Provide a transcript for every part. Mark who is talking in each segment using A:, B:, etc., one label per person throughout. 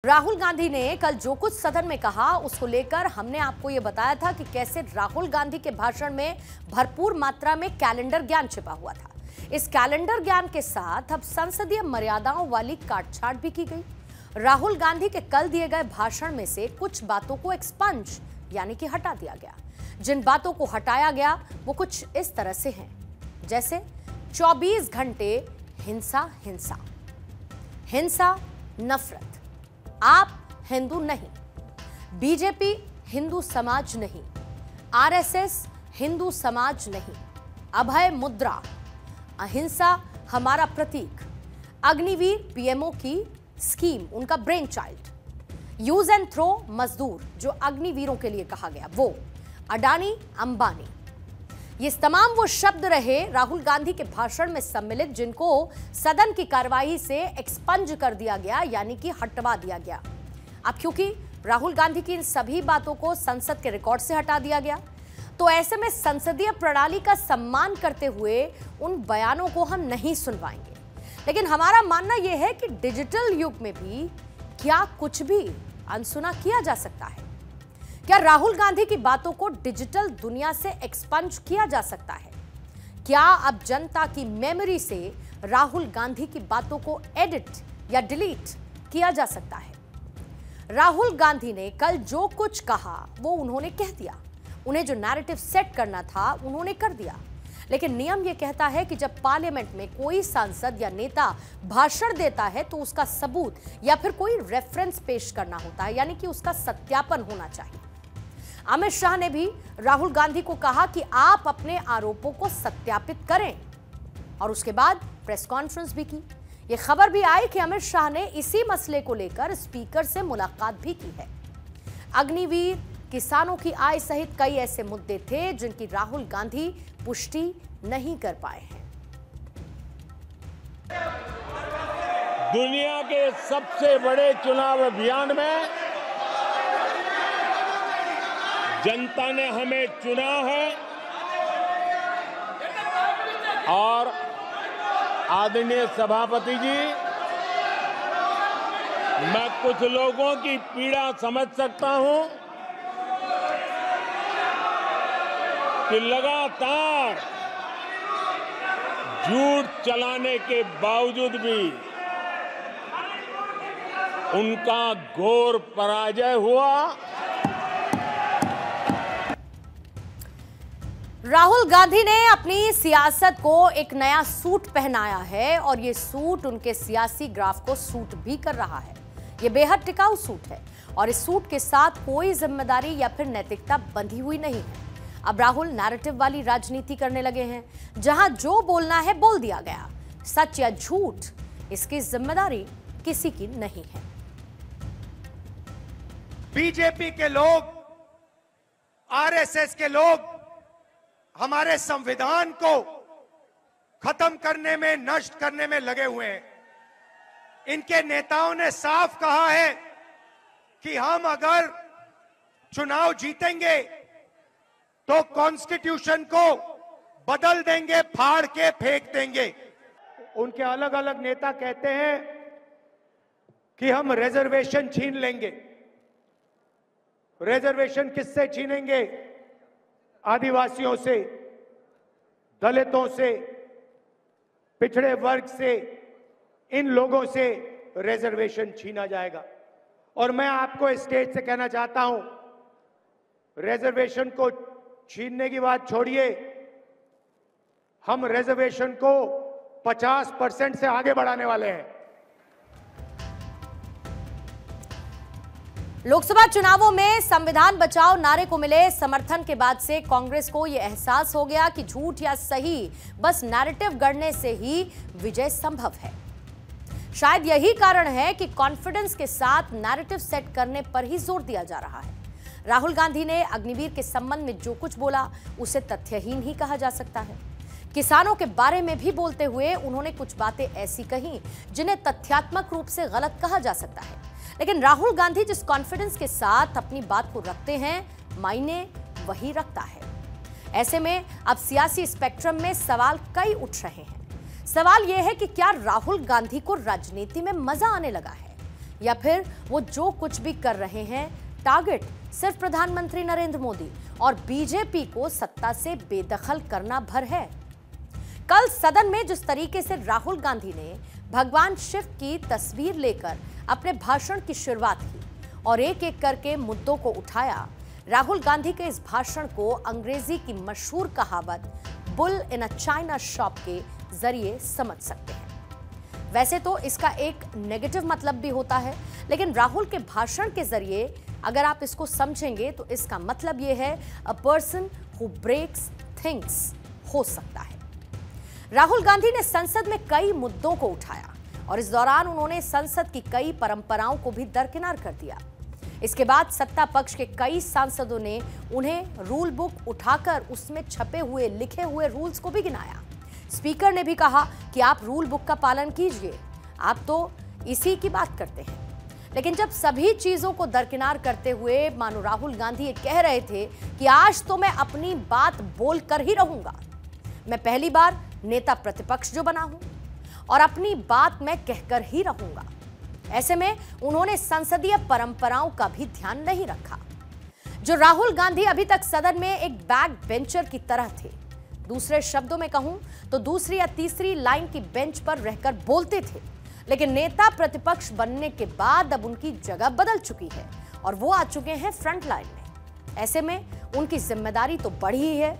A: राहुल गांधी ने कल जो कुछ सदन में कहा उसको लेकर हमने आपको यह बताया था कि कैसे राहुल गांधी के भाषण में भरपूर मात्रा में कैलेंडर ज्ञान छिपा हुआ था। इस कैलेंडर ज्ञान के साथ अब संसदीय मर्यादाओं वाली काटछांट भी की गई। राहुल गांधी के कल दिए गए भाषण में से कुछ बातों को एक्सपंज यानी कि हटा दिया गया। जिन बातों को हटाया गया वो कुछ इस तरह से हैं, जैसे 24 घंटे हिंसा हिंसा हिंसा नफरत, आप हिंदू नहीं, बीजेपी हिंदू समाज नहीं, आरएसएस हिंदू समाज नहीं, अभय मुद्रा, अहिंसा हमारा प्रतीक, अग्निवीर पीएमओ की स्कीम उनका brain child, use and throw मजदूर जो अग्निवीरों के लिए कहा गया वो, अडानी अंबानी। ये तमाम वो शब्द रहे राहुल गांधी के भाषण में सम्मिलित जिनको सदन की कार्रवाई से एक्सपंज कर दिया गया यानी कि हटवा दिया गया। अब क्योंकि राहुल गांधी की इन सभी बातों को संसद के रिकॉर्ड से हटा दिया गया तो ऐसे में संसदीय प्रणाली का सम्मान करते हुए उन बयानों को हम नहीं सुनवाएंगे। लेकिन हमारा मानना यह है कि डिजिटल युग में भी क्या कुछ भी अनसुना किया जा सकता है? क्या राहुल गांधी की बातों को डिजिटल दुनिया से एक्सपंज किया जा सकता है? क्या अब जनता की मेमोरी से राहुल गांधी की बातों को एडिट या डिलीट किया जा सकता है? राहुल गांधी ने कल जो कुछ कहा वो उन्होंने कह दिया। उन्हें जो नैरेटिव सेट करना था उन्होंने कर दिया। लेकिन नियम यह कहता है कि जब पार्लियामेंट में कोई सांसद या नेता भाषण देता है तो उसका सबूत या फिर कोई रेफरेंस पेश करना होता है, यानी कि उसका सत्यापन होना चाहिए। अमित शाह ने भी राहुल गांधी को कहा कि आप अपने आरोपों को सत्यापित करें और उसके बाद प्रेस कॉन्फ्रेंस भी की। यह खबर भी आई कि अमित शाह ने इसी मसले को लेकर स्पीकर से मुलाकात भी की है। अग्निवीर, किसानों की आय सहित कई ऐसे मुद्दे थे जिनकी राहुल गांधी पुष्टि नहीं कर पाए हैं।
B: दुनिया के सबसे बड़े चुनाव अभियान में जनता ने हमें चुना है और आदरणीय सभापति जी, मैं कुछ लोगों की पीड़ा समझ सकता हूं कि लगातार झूठ चलाने के बावजूद भी उनका घोर पराजय हुआ।
A: राहुल गांधी ने अपनी सियासत को एक नया सूट पहनाया है और ये सूट उनके सियासी ग्राफ को सूट भी कर रहा है। ये बेहद टिकाऊ सूट है और इस सूट के साथ कोई जिम्मेदारी या फिर नैतिकता बंधी हुई नहीं है। अब राहुल नैरेटिव वाली राजनीति करने लगे हैं, जहां जो बोलना है बोल दिया गया। सच या झूठ, इसकी जिम्मेदारी किसी की नहीं है।
C: बीजेपी के लोग, आरएसएस के लोग हमारे संविधान को खत्म करने में, नष्ट करने में लगे हुए हैं। इनके नेताओं ने साफ कहा है कि हम अगर चुनाव जीतेंगे तो कॉन्स्टिट्यूशन को बदल देंगे, फाड़ के फेंक देंगे। उनके अलग अलग नेता कहते हैं कि हम रिजर्वेशन छीन लेंगे। रिजर्वेशन किससे छीनेंगे? आदिवासियों से, दलितों से, पिछड़े वर्ग से, इन लोगों से रिजर्वेशन छीना जाएगा। और मैं आपको स्टेज से कहना चाहता हूं, रिजर्वेशन को छीनने की बात छोड़िए, हम रिजर्वेशन को 50% से आगे बढ़ाने वाले हैं।
A: लोकसभा चुनावों में संविधान बचाओ नारे को मिले समर्थन के बाद से कांग्रेस को यह एहसास हो गया कि झूठ या सही, बस नैरेटिव गढ़ने से ही विजय संभव है। शायद यही कारण है कि कॉन्फिडेंस के साथ नैरेटिव सेट करने पर ही जोर दिया जा रहा है। राहुल गांधी ने अग्निवीर के संबंध में जो कुछ बोला उसे तथ्यहीन ही कहा जा सकता है। किसानों के बारे में भी बोलते हुए उन्होंने कुछ बातें ऐसी कही जिन्हें तथ्यात्मक रूप से गलत कहा जा सकता है। लेकिन राहुल गांधी जिस कॉन्फिडेंस के साथ अपनी बात को रखते हैं, मायने वही रखता है। ऐसे में अब सियासी स्पेक्ट्रम में सवाल कई उठ रहे हैं। सवाल यह है कि क्या राहुल गांधी को राजनीति में मजा आने लगा है? या फिर वो जो कुछ भी कर रहे हैं टारगेट सिर्फ प्रधानमंत्री नरेंद्र मोदी और बीजेपी को सत्ता से बेदखल करना भर है? कल सदन में जिस तरीके से राहुल गांधी ने भगवान शिव की तस्वीर लेकर अपने भाषण की शुरुआत की और एक एक करके मुद्दों को उठाया, राहुल गांधी के इस भाषण को अंग्रेजी की मशहूर कहावत bull in a China shop के जरिए समझ सकते हैं। वैसे तो इसका एक नेगेटिव मतलब भी होता है, लेकिन राहुल के भाषण के जरिए अगर आप इसको समझेंगे तो इसका मतलब यह है a person who breaks things हो सकता है। राहुल गांधी ने संसद में कई मुद्दों को उठाया और इस दौरान उन्होंने संसद की कई परंपराओं को भी दरकिनार कर दिया। इसके बाद सत्ता पक्ष के कई सांसदों ने उन्हें रूल बुक उठाकर उसमें छपे हुए लिखे हुए रूल्स को भी गिनाया। स्पीकर ने भी कहा कि आप रूल बुक का पालन कीजिए, आप तो इसी की बात करते हैं। लेकिन जब सभी चीजों को दरकिनार करते हुए मानो राहुल गांधी ये कह रहे थे कि आज तो मैं अपनी बात बोल कर ही रहूंगा, मैं पहली बार नेता प्रतिपक्ष जो बना हूं और अपनी बात मैं कहकर ही रहूंगा, ऐसे में उन्होंने संसदीय परंपराओं का भी ध्यान नहीं रखा। जो राहुल गांधी अभी तक सदन में एक बैक बेंचर की तरह थे, दूसरे शब्दों में कहूं तो दूसरी या तीसरी लाइन की बेंच पर रहकर बोलते थे, लेकिन नेता प्रतिपक्ष बनने के बाद अब उनकी जगह बदल चुकी है और वो आ चुके हैं फ्रंट लाइन में। ऐसे में उनकी जिम्मेदारी तो बढ़ी ही है,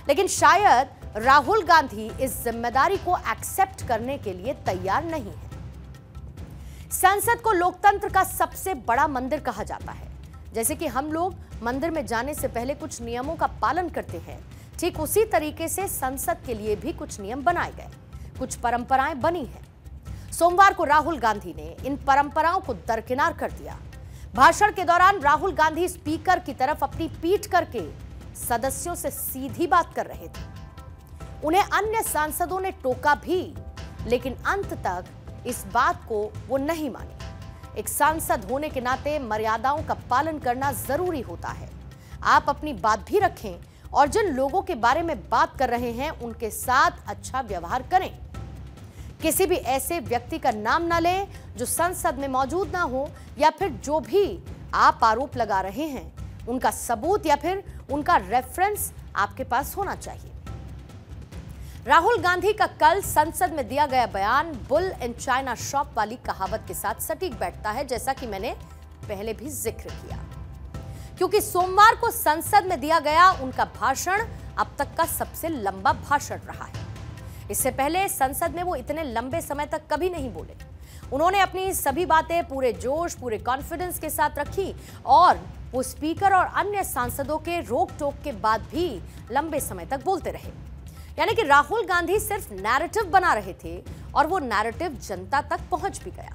A: लेकिन शायद राहुल गांधी इस जिम्मेदारी को एक्सेप्ट करने के लिए तैयार नहीं है। संसद को लोकतंत्र का सबसे बड़ा मंदिर कहा जाता है। जैसे कि हम लोग मंदिर में जाने से पहले कुछ नियमों का पालन करते हैं, ठीक उसी तरीके से संसद के लिए भी कुछ नियम बनाए गए, कुछ परंपराएं बनी हैं। सोमवार को राहुल गांधी ने इन परंपराओं को दरकिनार कर दिया। भाषण के दौरान राहुल गांधी स्पीकर की तरफ अपनी पीठ करके सदस्यों से सीधी बात कर रहे थे। उन्हें अन्य सांसदों ने टोका भी, लेकिन अंत तक इस बात को वो नहीं माने। एक सांसद होने के नाते मर्यादाओं का पालन करना जरूरी होता है। आप अपनी बात भी रखें और जिन लोगों के बारे में बात कर रहे हैं उनके साथ अच्छा व्यवहार करें। किसी भी ऐसे व्यक्ति का नाम ना लें जो संसद में मौजूद ना हो, या फिर जो भी आप आरोप लगा रहे हैं उनका सबूत या फिर उनका रेफरेंस आपके पास होना चाहिए। राहुल गांधी का कल संसद में दिया गया बयान बुल इन चाइना शॉप वाली कहावत के साथ सटीक बैठता है, जैसा कि मैंने पहले भी जिक्र किया, क्योंकि सोमवार को संसद में दिया गया उनका भाषण अब तक का सबसे लंबा भाषण रहा है। इससे पहले संसद में वो इतने लंबे समय तक कभी नहीं बोले। उन्होंने अपनी सभी बातें पूरे जोश, पूरे कॉन्फिडेंस के साथ रखी और वो स्पीकर और अन्य सांसदों के रोक टोक के बाद भी लंबे समय तक बोलते रहे। यानी कि राहुल गांधी सिर्फ नैरेटिव बना रहे थे और वो नैरेटिव जनता तक पहुंच भी गया।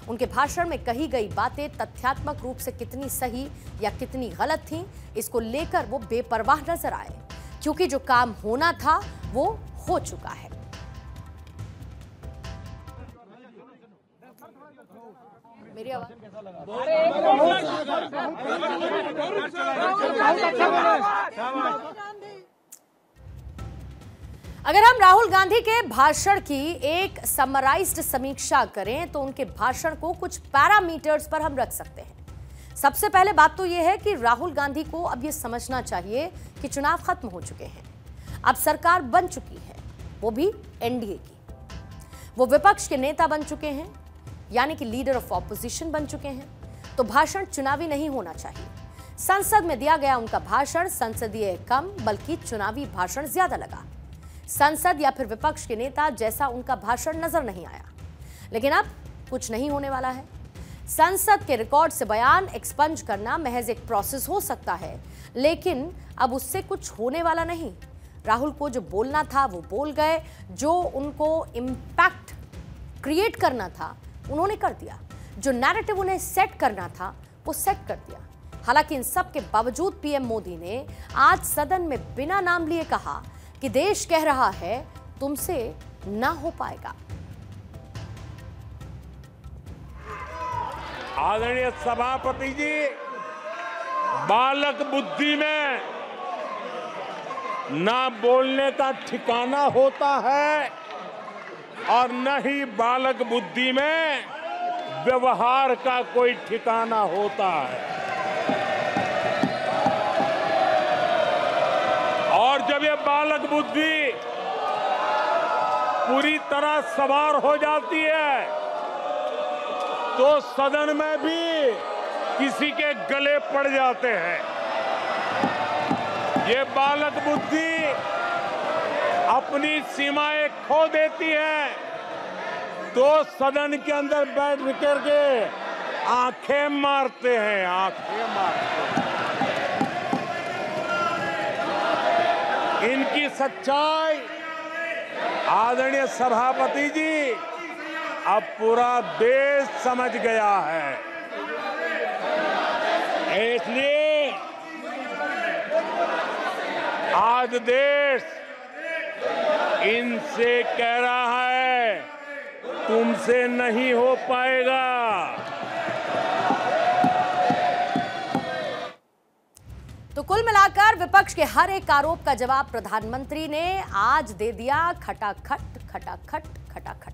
A: उनके भाषण में कही गई बातें तथ्यात्मक रूप से कितनी सही या कितनी गलत थीं, इसको लेकर वो बेपरवाह नजर आए, क्योंकि जो काम होना था वो हो चुका है। मेरी आवाज अगर हम राहुल गांधी के भाषण की एक समराइज्ड समीक्षा करें तो उनके भाषण को कुछ पैरामीटर्स पर हम रख सकते हैं। सबसे पहले बात तो यह है कि राहुल गांधी को अब यह समझना चाहिए कि चुनाव खत्म हो चुके हैं, अब सरकार बन चुकी है, वो भी एनडीए की। वो विपक्ष के नेता बन चुके हैं, यानी कि लीडर ऑफ ऑपोजिशन बन चुके हैं, तो भाषण चुनावी नहीं होना चाहिए। संसद में दिया गया उनका भाषण संसदीय कम बल्कि चुनावी भाषण ज्यादा लगा। संसद या फिर विपक्ष के नेता जैसा उनका भाषण नजर नहीं आया। लेकिन अब कुछ नहीं होने वाला है। संसद के रिकॉर्ड से बयान एक्सपंज करना महज एक प्रोसेस हो सकता है, लेकिन अब उससे कुछ होने वाला नहीं। राहुल को जो बोलना था वो बोल गए, जो उनको इम्पैक्ट क्रिएट करना था उन्होंने कर दिया, जो नैरेटिव उन्हें सेट करना था वो सेट कर दिया। हालांकि इन सब के बावजूद पीएम मोदी ने आज सदन में बिना नाम लिए कहा कि देश कह रहा है तुमसे ना हो पाएगा।
B: आदरणीय सभापति जी, बालक बुद्धि में ना बोलने का ठिकाना होता है और न ही बालक बुद्धि में व्यवहार का कोई ठिकाना होता है। और जब ये बालक बुद्धि पूरी तरह सवार हो जाती है तो सदन में भी किसी के गले पड़ जाते हैं। ये बालक बुद्धि अपनी सीमाएं खो देती है तो सदन के अंदर बैठ करके आंखें मारते हैं, आंखें मारते हैं। इनकी सच्चाई आदरणीय सभापति जी अब पूरा देश समझ गया है। इसलिए आज देश इनसे कह रहा है तुमसे नहीं हो पाएगा।
A: तो कुल मिलाकर विपक्ष के हर एक आरोप का जवाब प्रधानमंत्री ने आज दे दिया, खटाखट खटाखट खटाखट।